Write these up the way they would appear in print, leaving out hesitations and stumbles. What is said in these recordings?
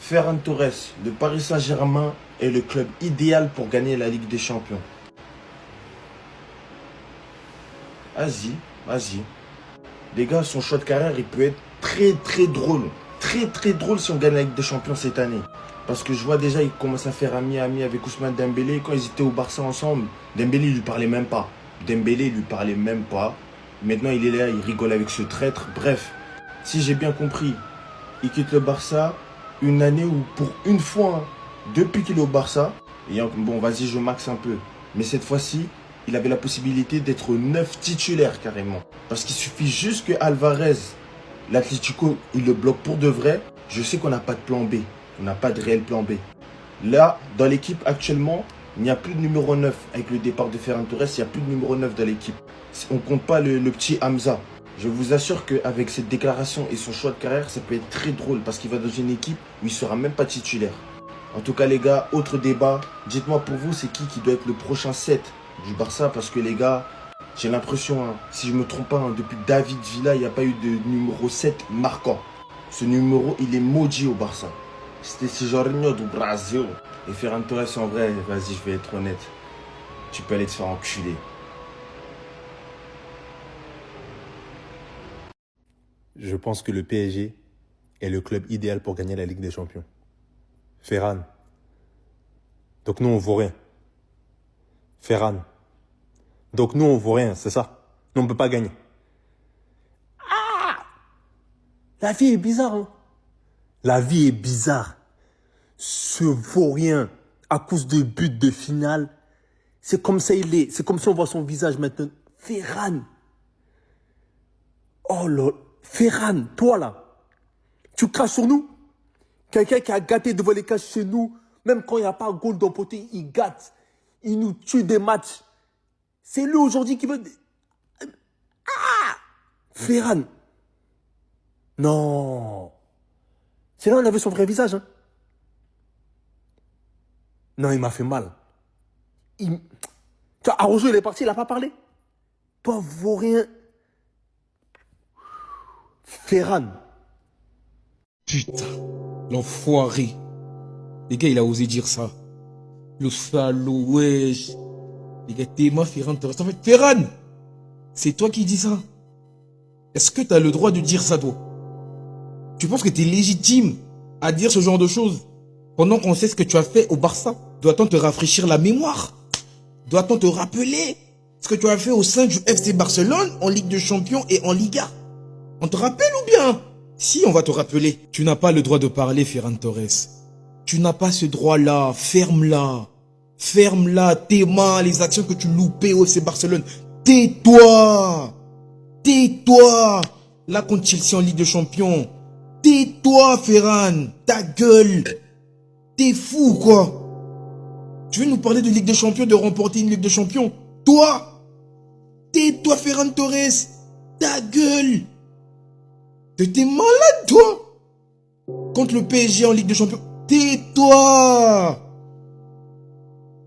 Ferran Torres, le Paris Saint-Germain est le club idéal pour gagner la Ligue des Champions. Vas-y, vas-y. Les gars, son choix de carrière, il peut être très drôle. Très drôle si on gagne la Ligue des Champions cette année. Parce que je vois déjà, il commence à faire ami avec Ousmane Dembélé. Quand ils étaient au Barça ensemble, Dembélé, il lui parlait même pas. Maintenant, il est là, il rigole avec ce traître. Bref, si j'ai bien compris, il quitte le Barça une année où, pour une fois, depuis qu'il est au Barça, et bon, vas-y, je maxe un peu. Mais cette fois-ci, il avait la possibilité d'être 9 titulaire carrément. Parce qu'il suffit juste que Alvarez, l'Atlético, il le bloque pour de vrai. Je sais qu'on n'a pas de plan B. On n'a pas de réel plan B. Là, dans l'équipe actuellement, il n'y a plus de numéro 9. Avec le départ de Ferran Torres, il n'y a plus de numéro 9 dans l'équipe. On ne compte pas le petit Hamza. Je vous assure qu'avec cette déclaration et son choix de carrière, ça peut être très drôle. Parce qu'il va dans une équipe où il ne sera même pas titulaire. En tout cas, les gars, autre débat. Dites-moi pour vous, c'est qui doit être le prochain 7 du Barça? Parce que les gars, j'ai l'impression, si je ne me trompe pas, depuis David Villa, il n'y a pas eu de numéro 7 marquant. Ce numéro, il est maudit au Barça. C'était Jorginho du Brasil. Et Ferran Torres, en vrai, vas-y, je vais être honnête. Tu peux aller te faire enculer. Je pense que le PSG est le club idéal pour gagner la Ligue des Champions. Ferran. Donc nous, on vaut rien. Ferran. Donc nous, on vaut rien, c'est ça. Nous, on ne peut pas gagner. Ah! La vie est bizarre, hein. La vie est bizarre. Ce vaurien, à cause de buts de finale, c'est comme ça il est. C'est comme ça on voit son visage maintenant. Ferran. Oh là, Ferran, toi là, tu craches sur nous? Quelqu'un qui a gâté devant les cages chez nous, même quand il n'y a pas de goal d'emporter, il gâte. Il nous tue des matchs. C'est lui aujourd'hui qui veut... Ah! Ferran. Non. C'est là où on avait son vrai visage. Hein. Non, il m'a fait mal. Tu vois, Araujo, il est parti, il n'a pas parlé. Toi, vaurien. Ferran. Putain, l'enfoiré. Les gars, il a osé dire ça. Le salaud, wesh. Les gars, t'es moi, Ferran Torres. En fait, Ferran, c'est toi qui dis ça. Est-ce que t'as le droit de dire ça, toi? Tu penses que t'es légitime à dire ce genre de choses pendant qu'on sait ce que tu as fait au Barça? Doit-on te rafraîchir la mémoire? Doit-on te rappeler ce que tu as fait au sein du FC Barcelone en Ligue de Champions et en Liga? On te rappelle ou bien? Si, on va te rappeler. Tu n'as pas le droit de parler, Ferran Torres. Tu n'as pas ce droit-là. Ferme-la. Ferme-la. Tes mains, les actions que tu loupais au FC Barcelone. Tais-toi. Tais-toi. Là, contre Chelsea en Ligue de Champions. Tais-toi, Ferran. Ta gueule. T'es fou, quoi. Tu veux nous parler de Ligue des Champions, de remporter une Ligue des Champions? Toi. Tais-toi, Ferran Torres. Ta gueule. T'es malade, toi. Contre le PSG en Ligue des Champions. Tais-toi.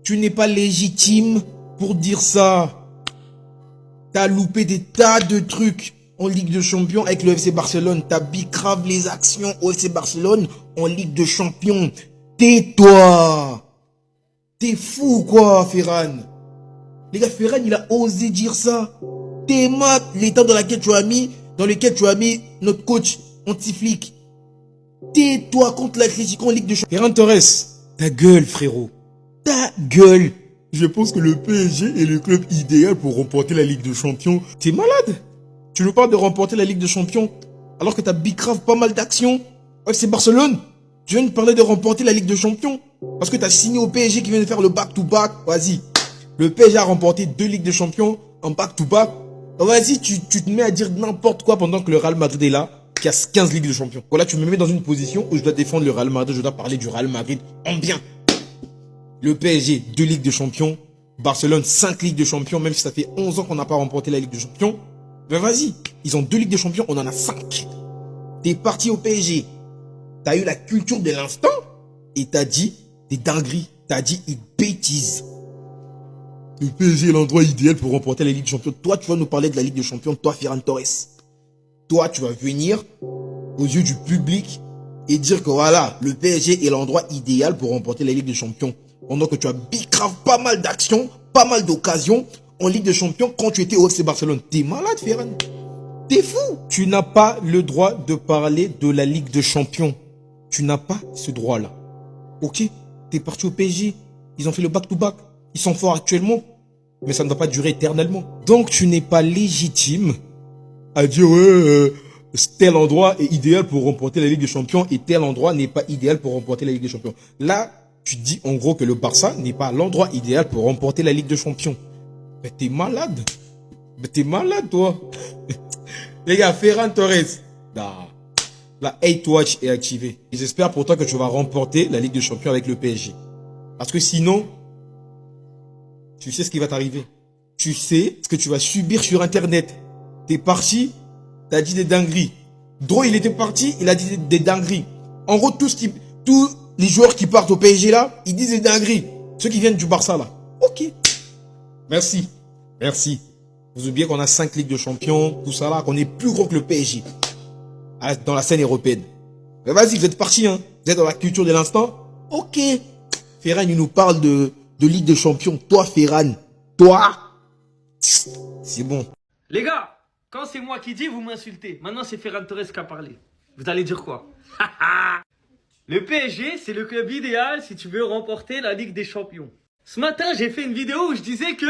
Tu n'es pas légitime pour dire ça. T'as loupé des tas de trucs en Ligue de Champions avec le FC Barcelone. T'as bicrave les actions au FC Barcelone en Ligue de Champions. Tais-toi. T'es fou, quoi, Ferran. Les gars, Ferran, il a osé dire ça. T'es mat, l'état dans lequel tu as mis notre coach anti-flic. Tais-toi contre l'Atlético en Ligue de Champions. Ferran Torres, ta gueule, frérot. Ta gueule. Je pense que le PSG est le club idéal pour remporter la Ligue de Champions. T'es malade? Tu nous parles de remporter la Ligue de Champions alors que t'as bicrave pas mal d'actions. FC Barcelone, tu viens de parler de remporter la Ligue de Champions parce que t'as signé au PSG qui vient de faire le back-to-back. Vas-y. Le PSG a remporté 2 Ligues de Champions en back-to-back. Vas-y, tu te mets à dire n'importe quoi pendant que le Real Madrid est là, qui a 15 Ligues de Champions. Voilà, tu me mets dans une position où je dois défendre le Real Madrid, je dois parler du Real Madrid en bien. Le PSG, 2 Ligues de Champions. Barcelone, 5 Ligues de Champions, même si ça fait 11 ans qu'on n'a pas remporté la Ligue de Champions. Ben vas-y, ils ont 2 Ligues de Champions, on en a 5. T'es parti au PSG. T'as eu la culture de l'instant et t'as dit des dingueries. T'as dit une bêtise. Le PSG est l'endroit idéal pour remporter la Ligue des Champions. Toi, tu vas nous parler de la Ligue des Champions. Toi, Ferran Torres. Toi, tu vas venir aux yeux du public et dire que voilà, le PSG est l'endroit idéal pour remporter la Ligue des Champions. Pendant que tu as bicrave pas mal d'actions, pas mal d'occasions en Ligue des Champions quand tu étais au FC Barcelone. T'es malade, Ferran. T'es fou. Tu n'as pas le droit de parler de la Ligue des Champions. Tu n'as pas ce droit-là. Ok, t'es parti au PSG. Ils ont fait le back-to-back. Ils sont forts actuellement. Mais ça ne va pas durer éternellement. Donc tu n'es pas légitime à dire ouais, tel endroit est idéal pour remporter la Ligue des Champions et tel endroit n'est pas idéal pour remporter la Ligue des Champions. Là, tu dis en gros que le Barça n'est pas l'endroit idéal pour remporter la Ligue des Champions. Mais t'es malade. Mais t'es malade, toi. Les gars, Ferran Torres. Nah. La hate watch est activée. Et j'espère pour toi que tu vas remporter la Ligue des Champions avec le PSG. Parce que sinon, tu sais ce qui va t'arriver. Tu sais ce que tu vas subir sur Internet. T'es parti, t'as dit des dingueries. Dro, il était parti, il a dit des dingueries. En gros, tous les joueurs qui partent au PSG là, ils disent des dingueries. Ceux qui viennent du Barça là. Ok. Merci. Merci. Vous oubliez qu'on a 5 Ligues de Champions, tout ça là, qu'on est plus gros que le PSG. Dans la scène européenne. Mais vas-y, vous êtes partis, hein. Vous êtes dans la culture de l'instant. Ok. Ferran, il nous parle de Ligue des Champions. Toi, Ferran. Toi. C'est bon. Les gars, quand c'est moi qui dis, vous m'insultez. Maintenant, c'est Ferran Torres qui a parlé. Vous allez dire quoi? Le PSG, c'est le club idéal si tu veux remporter la Ligue des Champions. Ce matin, j'ai fait une vidéo où je disais que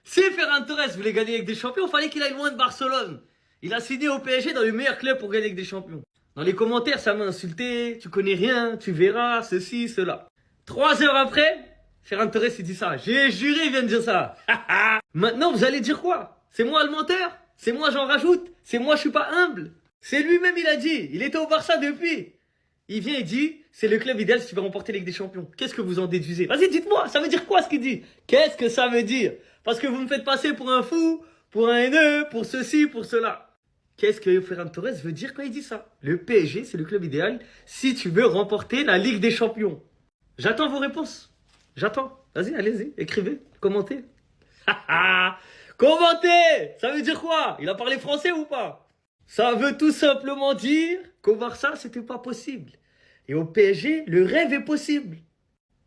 si Ferran Torres voulait gagner la Ligue des Champions, il fallait qu'il aille loin de Barcelone. Il a signé au PSG dans le meilleur club pour gagner la Ligue des Champions. Dans les commentaires, ça m'a insulté. Tu connais rien, tu verras, ceci, cela. 3 heures après, Ferran Torres, il dit ça. J'ai juré, il vient de dire ça. Maintenant, vous allez dire quoi? C'est moi le menteur? C'est moi, j'en rajoute? C'est moi, je suis pas humble? C'est lui-même, il a dit. Il était au Barça depuis. Il vient et dit, c'est le club idéal si tu veux remporter la Ligue des Champions. Qu'est-ce que vous en déduisez? Vas-y, dites-moi, ça veut dire quoi ce qu'il dit? Qu'est-ce que ça veut dire? Parce que vous me faites passer pour un fou, pour un haineux, pour ceci, pour cela. Qu'est-ce que Ferran Torres veut dire quand il dit ça? Le PSG, c'est le club idéal si tu veux remporter la Ligue des Champions. J'attends vos réponses. J'attends. Vas-y, allez-y, écrivez, commentez. Commentez! Ça veut dire quoi? Il a parlé français ou pas? Ça veut tout simplement dire qu'au Barça, c'était pas possible. Et au PSG, le rêve est possible.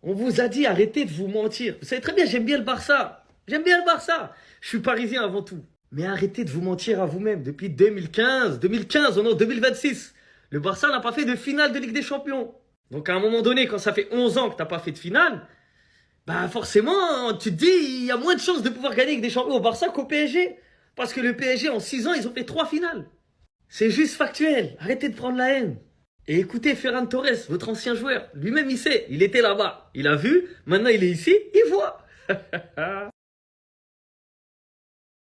On vous a dit, arrêtez de vous mentir. Vous savez très bien, j'aime bien le Barça. J'aime bien le Barça. Je suis parisien avant tout. Mais arrêtez de vous mentir à vous-même. Depuis 2015, on est en 2026. Le Barça n'a pas fait de finale de Ligue des Champions. Donc à un moment donné, quand ça fait 11 ans que t'as pas fait de finale, bah forcément, tu te dis, il y a moins de chances de pouvoir gagner avec des champions au Barça qu'au PSG. Parce que le PSG, en 6 ans, ils ont fait 3 finales. C'est juste factuel. Arrêtez de prendre la haine. Et écoutez Ferran Torres, votre ancien joueur. Lui-même, il sait. Il était là-bas. Il a vu. Maintenant, il est ici. Il voit.